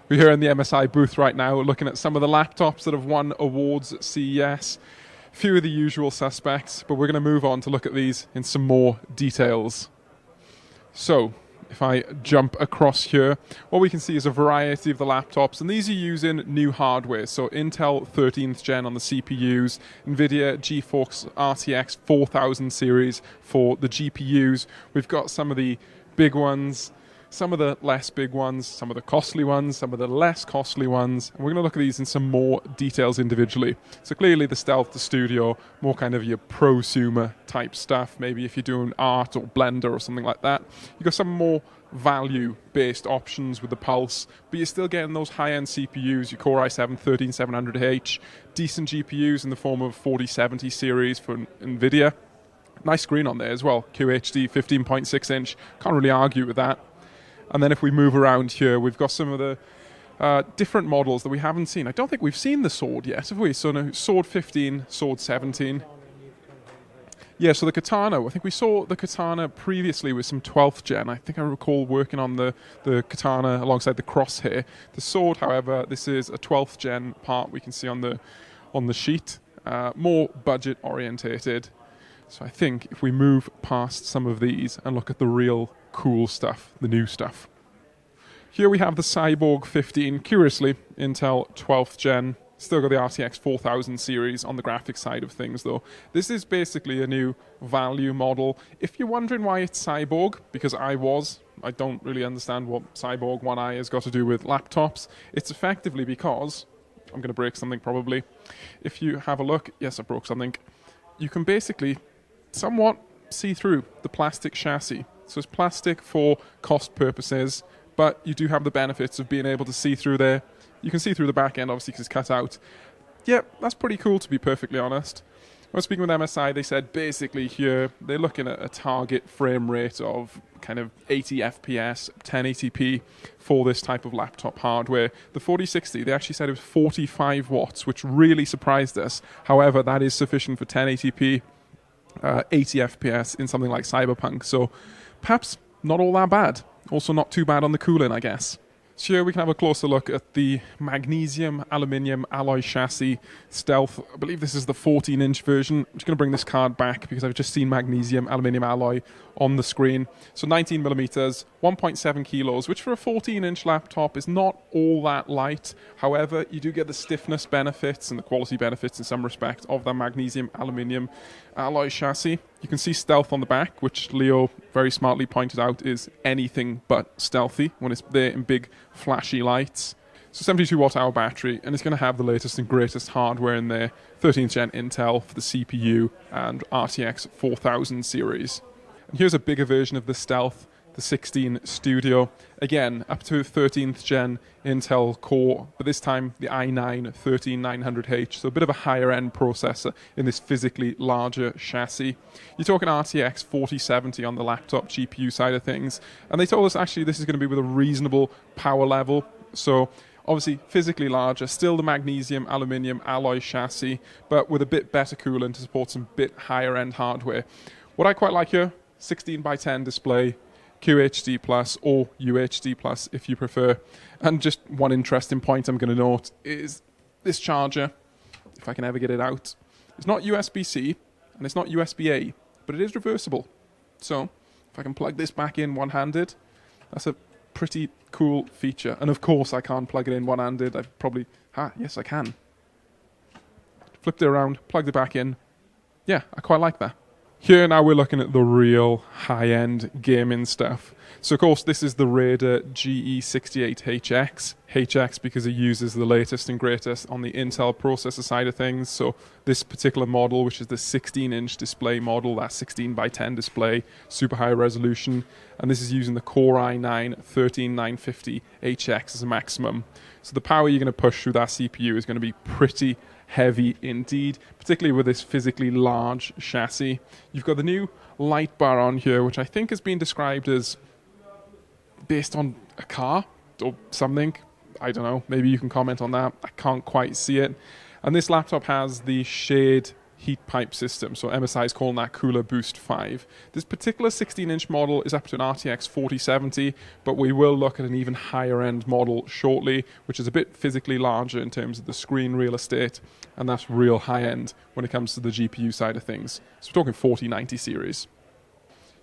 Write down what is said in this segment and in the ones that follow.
We're here in the MSI booth right now looking at some of the laptops that have won awards at CES. Few of the usual suspects, but we're going to move on to look at these in some more details. So, if I jump across here, what we can see is a variety of the laptops, and these are using new hardware. So Intel 13th gen on the CPUs, NVIDIA GeForce RTX 4000 series for the GPUs. We've got some of the big ones, some of the less big ones, some of the costly ones, some of the less costly ones, and we're going to look at these in some more details individually. So clearly the Stealth, the Studio, more kind of your prosumer type stuff, maybe if you're doing art or Blender or something like that. You've got some more value-based options with the Pulse, but you're still getting those high-end CPUs, your Core i7-13700H, decent GPUs in the form of 4070 series for NVIDIA. Nice screen on there as well, QHD 15.6 inch, can't really argue with that. And then if we move around here, we've got some of the different models that we haven't seen. I don't think we've seen the Sword yet, have we? So no, Sword 15, Sword 17. Yeah, so the Katana, I think we saw the Katana previously with some 12th gen. I think I recall working on the Katana alongside the Crosshair. The Sword, however, this is a 12th gen part we can see on the sheet. More budget orientated. So I think if we move past some of these and look at the real cool stuff, the new stuff. Here we have the Cyborg 15, curiously, Intel 12th gen. Still got the RTX 4000 series on the graphics side of things though. This is basically a new value model. If you're wondering why it's Cyborg, because I don't really understand what Cyborg 1i has got to do with laptops. It's effectively because, I'm going to break something probably. If you have a look, yes I broke something, you can basically somewhat see through the plastic chassis. So it's plastic for cost purposes, but you do have the benefits of being able to see through there. You can see through the back end, obviously, because it's cut out. Yeah, that's pretty cool, to be perfectly honest. When speaking with MSI, they said basically here they're looking at a target frame rate of kind of 80 FPS, 1080p for this type of laptop hardware. The 4060, they actually said it was 45 watts, which really surprised us. However, that is sufficient for 1080p, 80 FPS in something like Cyberpunk. So perhaps not all that bad. Also not too bad on the cooling, I guess. So here we can have a closer look at the Magnesium aluminium alloy chassis Stealth. I believe this is the 14-inch version. I'm just going to bring this card back because I've just seen Magnesium aluminium alloy on the screen. So 19 millimeters, 1.7 kilos, which for a 14-inch laptop is not all that light. However, you do get the stiffness benefits and the quality benefits in some respect of the Magnesium aluminium alloy chassis. You can see Stealth on the back, which Leo very smartly pointed out is anything but stealthy when it's there in big flashy lights. So 72 watt hour battery, and it's going to have the latest and greatest hardware in there. 13th gen Intel for the CPU and RTX 4000 series. And here's a bigger version of the Stealth, the 16 Studio. Again, up to 13th gen Intel Core, but this time the i9-13900H, so a bit of a higher end processor in this physically larger chassis. You're talking RTX 4070 on the laptop GPU side of things, and they told us actually this is going to be with a reasonable power level. So obviously physically larger, still the magnesium aluminium alloy chassis, but with a bit better cooling to support some bit higher end hardware. What I quite like here, 16:10 display, QHD plus or UHD plus if you prefer. And just one interesting point I'm going to note is this charger, if I can ever get it out, it's not USB-C and it's not USB-A, but it is reversible. So if I can plug this back in one-handed, that's a pretty cool feature. And of course I can't plug it in one-handed. Yes I can. Flipped it around, plugged it back in. Yeah, I quite like that. Here now we're looking at the real high-end gaming stuff. So of course this is the Raider GE68 HX. HX because it uses the latest and greatest on the Intel processor side of things. So this particular model, which is the 16-inch display model, that 16:10 display, super high resolution. And this is using the Core i9-13950 HX as a maximum. So the power you're going to push through that CPU is going to be pretty heavy indeed, particularly with this physically large chassis. You've got the new light bar on here, which I think has been described as based on a car or something. I don't know, maybe you can comment on that. I can't quite see it. And this laptop has the shade heat pipe system. So MSI is calling that Cooler Boost 5. This particular 16-inch model is up to an RTX 4070, but we will look at an even higher end model shortly, which is a bit physically larger in terms of the screen real estate, and that's real high end when it comes to the GPU side of things. So we're talking 4090 series.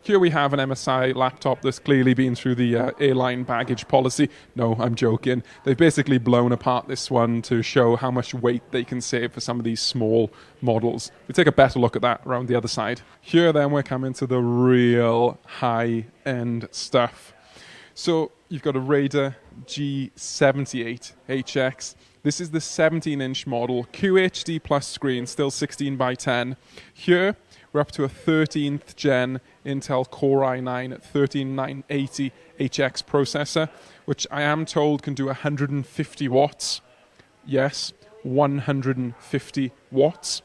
Here we have an MSI laptop that's clearly been through the airline baggage policy. No, I'm joking. They've basically blown apart this one to show how much weight they can save for some of these small models. We take a better look at that around the other side. Here then we're coming to the real high-end stuff. So you've got a Raider GE78 HX. This is the 17-inch model, QHD plus screen, still 16 by 10. Here we're up to a 13th gen Intel Core i9 13980 HX processor, which I am told can do 150 watts. Yes, 150 watts.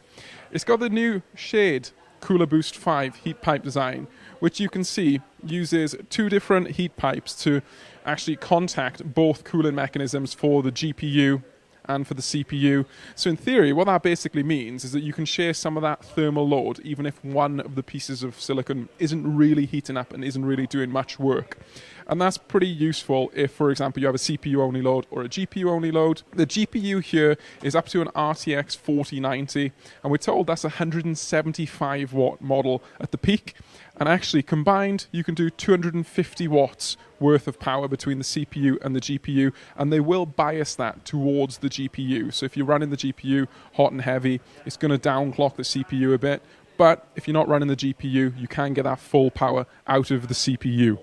It's got the new shade Cooler Boost 5 heat pipe design, which you can see uses two different heat pipes to actually contact both cooling mechanisms for the GPU and for the CPU. So in theory, what that basically means is that you can share some of that thermal load, even if one of the pieces of silicon isn't really heating up and isn't really doing much work. And that's pretty useful if, for example, you have a CPU-only load or a GPU-only load. The GPU here is up to an RTX 4090, and we're told that's a 175-watt model at the peak. And actually, combined, you can do 250 watts worth of power between the CPU and the GPU, and they will bias that towards the GPU. So if you're running the GPU hot and heavy, it's going to downclock the CPU a bit. But if you're not running the GPU, you can get that full power out of the CPU.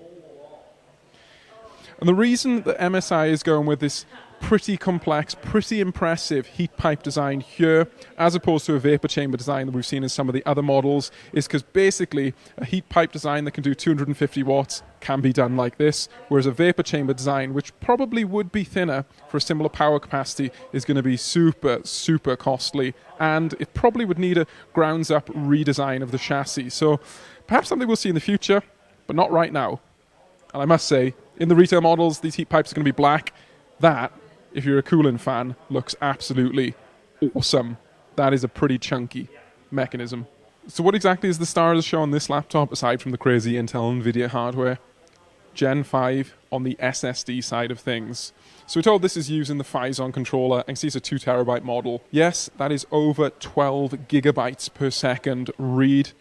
And the reason that MSI is going with this pretty complex, pretty impressive heat pipe design here, as opposed to a vapor chamber design that we've seen in some of the other models, is because basically a heat pipe design that can do 250 watts can be done like this, whereas a vapor chamber design, which probably would be thinner for a similar power capacity, is going to be super, super costly, and it probably would need a grounds-up redesign of the chassis. So perhaps something we'll see in the future, but not right now. And I must say, in the retail models, these heat pipes are going to be black. That, if you're a cooling fan, looks absolutely awesome. That is a pretty chunky mechanism. So what exactly is the star of the show on this laptop, aside from the crazy Intel and NVIDIA hardware? Gen 5 on the SSD side of things. So we're told this is using the Phison controller, and see it's a 2 terabyte model. Yes, that is over 12 gigabytes per second read.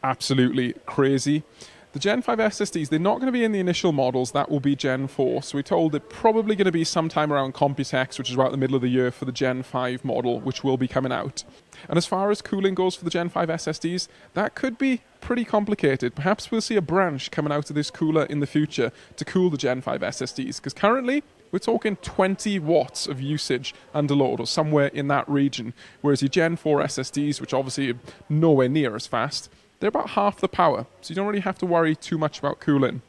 Absolutely crazy. The Gen 5 SSDs, they're not going to be in the initial models. That will be Gen 4. So we're told they're probably going to be sometime around Computex, which is right in the middle of the year for the Gen 5 model, which will be coming out. And as far as cooling goes for the Gen 5 SSDs, that could be pretty complicated. Perhaps we'll see a branch coming out of this cooler in the future to cool the Gen 5 SSDs, because currently we're talking 20 watts of usage under load, or somewhere in that region, whereas your Gen 4 SSDs, which obviously are nowhere near as fast, they're about half the power, so you don't really have to worry too much about cooling.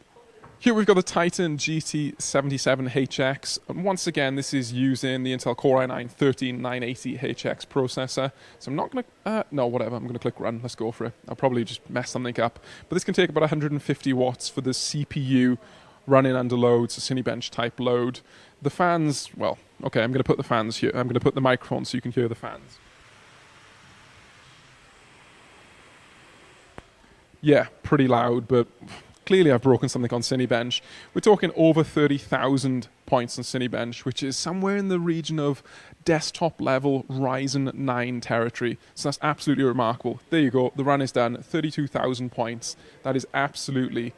Here we've got the Titan GT77 HX, and once again this is using the Intel Core i9 13980 HX processor. So I'm not going to, I'm going to click run, let's go for it. I'll probably just mess something up. But this can take about 150 watts for the CPU running under load, so Cinebench type load. The fans, well, okay, I'm going to put the fans here. I'm going to put the microphone so you can hear the fans. Yeah, pretty loud, but clearly I've broken something on Cinebench. We're talking over 30,000 points on Cinebench, which is somewhere in the region of desktop level Ryzen 9 territory. So that's absolutely remarkable. There you go, the run is done, 32,000 points. That is absolutely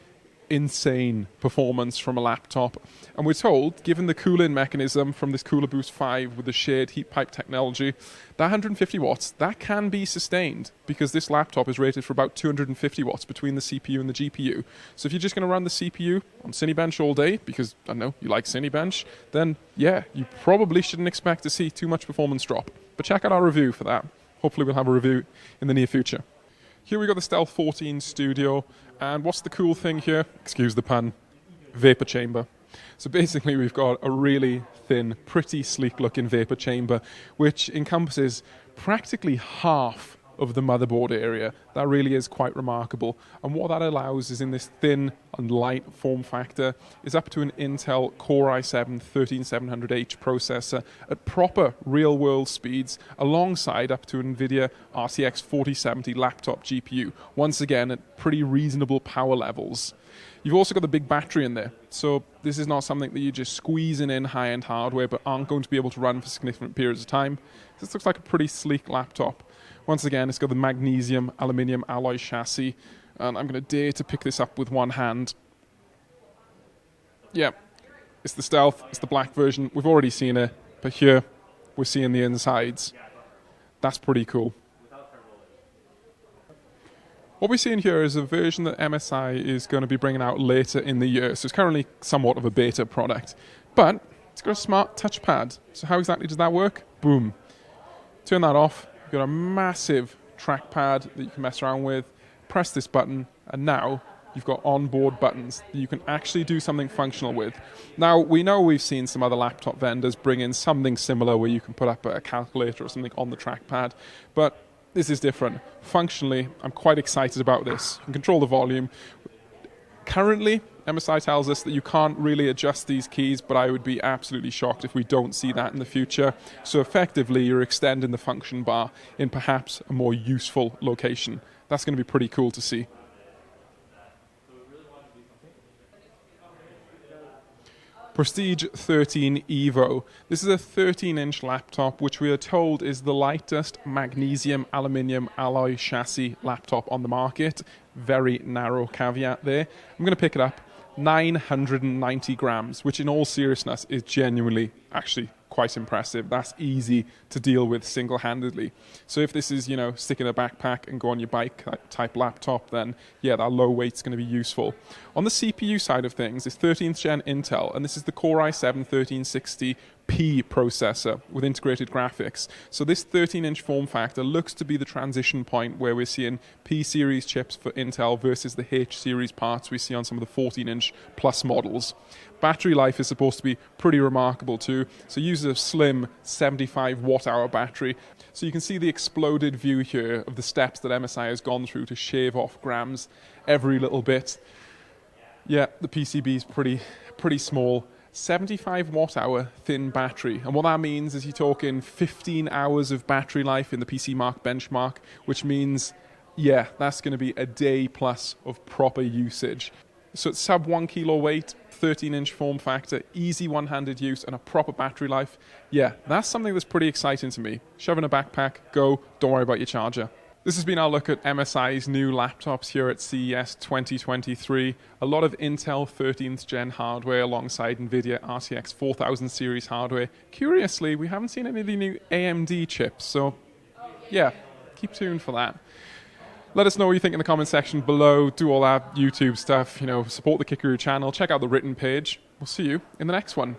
insane performance from a laptop. And we're told, given the cooling mechanism from this Cooler Boost 5 with the shared heat pipe technology, that 150 watts, that can be sustained because this laptop is rated for about 250 watts between the CPU and the GPU. So if you're just going to run the CPU on Cinebench all day, because, I don't know, you like Cinebench, then yeah, you probably shouldn't expect to see too much performance drop. But check out our review for that. Hopefully we'll have a review in the near future. Here we got the Stealth 14 Studio, and what's the cool thing here? Excuse the pun, vapor chamber. So basically we've got a really thin, pretty sleek looking vapor chamber, which encompasses practically half of the motherboard area. That really is quite remarkable. And what that allows is in this thin and light form factor is up to an Intel Core i7-13700H processor at proper real-world speeds alongside up to NVIDIA RTX 4070 laptop GPU. Once again, at pretty reasonable power levels. You've also got the big battery in there, so this is not something that you're just squeezing in high-end hardware but aren't going to be able to run for significant periods of time. This looks like a pretty sleek laptop. Once again, it's got the magnesium aluminium alloy chassis, and I'm going to dare to pick this up with one hand. Yeah, it's the stealth, it's the black version. We've already seen it, but here we're seeing the insides. That's pretty cool. What we're seeing here is a version that MSI is going to be bringing out later in the year. So it's currently somewhat of a beta product. But it's got a smart touchpad. So how exactly does that work? Boom. Turn that off. You've got a massive trackpad that you can mess around with. Press this button, and now you've got onboard buttons that you can actually do something functional with. Now, we know we've seen some other laptop vendors bring in something similar where you can put up a calculator or something on the trackpad. But this is different. Functionally, I'm quite excited about this. You can control the volume. Currently, MSI tells us that you can't really adjust these keys, but I would be absolutely shocked if we don't see that in the future. So effectively, you're extending the function bar in perhaps a more useful location. That's going to be pretty cool to see. Prestige 13 Evo. This is a 13-inch laptop which we are told is the lightest magnesium aluminium alloy chassis laptop on the market. Very narrow caveat there. I'm going to pick it up. 990 grams, which in all seriousness is genuinely actually quite impressive. That's easy to deal with single-handedly. So if this is, you know, stick in a backpack and go on your bike type laptop, then yeah, that low weight's going to be useful. On the CPU side of things, it's 13th gen Intel, and this is the Core i7-1360P processor with integrated graphics. So this 13-inch form factor looks to be the transition point where we're seeing P-series chips for Intel versus the H-series parts we see on some of the 14-inch plus models. Battery life is supposed to be pretty remarkable too. So it uses a slim 75 watt-hour battery. So you can see the exploded view here of the steps that MSI has gone through to shave off grams every little bit. Yeah, the PCB is pretty small. 75 watt-hour thin battery. And what that means is you're talking 15 hours of battery life in the PC Mark benchmark, which means, yeah, that's going to be a day plus of proper usage. So it's sub 1 kilo weight, 13-inch form factor, easy one-handed use, and a proper battery life. Yeah, that's something that's pretty exciting to me. Shove in a backpack, go, don't worry about your charger. This has been our look at MSI's new laptops here at CES 2023. A lot of Intel 13th gen hardware alongside NVIDIA RTX 4000 series hardware. Curiously, we haven't seen any of the new AMD chips, so yeah, keep tuned for that. Let us know what you think in the comment section below. Do all that YouTube stuff, you know, support the Kickaroo channel. Check out the written page. We'll see you in the next one.